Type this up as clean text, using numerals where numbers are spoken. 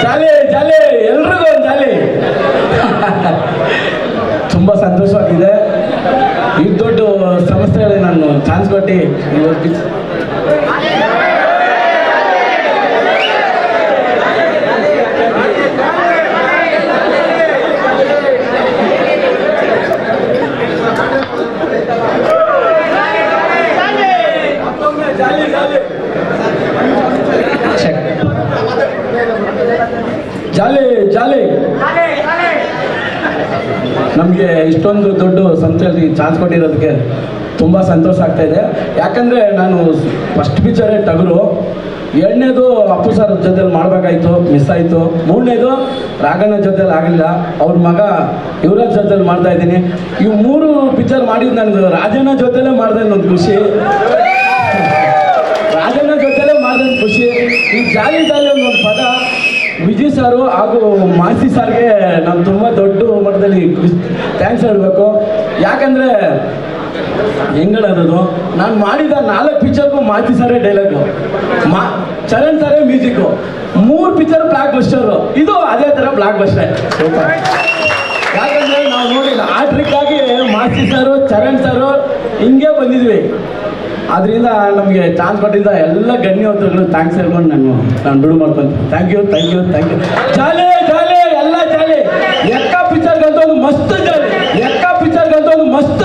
ಜಾಲಿ ಜಾಲಿ ಎಲ್ರಿಗೂ ಒಂದು ಜಾಲಿ. ತುಂಬ ಸಂತೋಷವಾಗಿದೆ. ಈ ದೊಡ್ಡ ಸಂಸ್ಥೆಗಳಿಗೆ ನಾನು ಚಾನ್ಸ್ ಕೊಟ್ಟು ಜಾಲಿ ಜಾಲಿ ನಮಗೆ ಇಷ್ಟೊಂದು ದೊಡ್ಡ ಸಂಸ್ಥೆಯಲ್ಲಿ ಚಾನ್ಸ್ ಕೊಟ್ಟಿರೋದಕ್ಕೆ ತುಂಬ ಸಂತೋಷ ಆಗ್ತಾ ಇದೆ. ಯಾಕಂದರೆ ನಾನು ಫಸ್ಟ್ ಪಿಕ್ಚರೇ ಟಗರು, ಎರಡನೇದು ಅಪ್ಪು ಸರ್ ಜೊತೆಲಿ ಮಾಡಬೇಕಾಯ್ತು, ಮಿಸ್ ಆಯಿತು. ಮೂರನೇದು ರಾಘಣ್ಣ ಜೊತೆಲಿ ಆಗಲಿಲ್ಲ, ಅವ್ರ ಮಗ ಯುವರಾಜ್ ಜೊತೆಲಿ ಮಾಡ್ತಾ ಇದ್ದೀನಿ. ಇವು 3 ಪಿಕ್ಚರ್ ಮಾಡಿದ್ದು ನನಗೆ ರಾಜಣ್ಣ ಜೊತೆಲೇ ಮಾಡಿದೆ ಒಂದು ಖುಷಿ, ರಾಜಣ್ಣ ಜೊತೆಲೇ ಮಾಡಿದ ಖುಷಿ. ಈ ಜಾಲಿ ಜಾಲಿ ಒಂದು ಪದ ವಿಜಯ್ ಸಾರು ಹಾಗೂ ಮಾಸಿ ಸಾರ್ಗೆ ನಾನು ತುಂಬ ದೊಡ್ಡ ಮಟ್ಟದಲ್ಲಿ ಥ್ಯಾಂಕ್ಸ್ ಹೇಳಬೇಕು. ಯಾಕಂದರೆ ಹೆಂಗಳದು ನಾನು ಮಾಡಿದ 4 ಪಿಕ್ಚರ್ಗೂ ಮಾಸಿ ಸಾರೇ ಡೈಲಾಗು, ಚರಣ್ ಸಾರೇ ಮ್ಯೂಸಿಕ್ಕು, 3 ಪಿಕ್ಚರ್ ಬ್ಲಾಕ್ ಬಸ್ಟರು. ಇದು ಅದೇ ಥರ ಬ್ಲಾಕ್ ಬಸ್ಟರ್. ಯಾಕಂದರೆ ನಾವು ನೋಡಿಲ್ಲ ಆ ಟ್ರಿಕ್ಕಾಗಿ ಮಾಸಿ ಸಾರು ಚರಣ್ ಸಾರು ಹಿಂಗೆ ಬಂದಿದ್ವಿ. ಅದರಿಂದ ನಮಗೆ ಚಾನ್ಸ್ ಕೊಟ್ಟಿದ್ದ ಎಲ್ಲ ಗಣ್ಯವಂತರುಗಳು ಥ್ಯಾಂಕ್ಸ್ ಹೇಳ್ಕೊಂಡು ನಾನು ಬಿಡು ಮಾಡ್ಕೊಂತೀನಿ. Thank you thank you thank you. Jolly jolly ಎಲ್ಲ ಜಾಲಿ. ಎಕ್ಕ ಪಿಕ್ಚರ್ಗಂತ ಒಂದು ಮಸ್ತ್ ಜಾಲಿ, ಎಕ್ಕ ಪಿಕ್ಚರ್ಗಂತ ಒಂದು ಮಸ್ತ್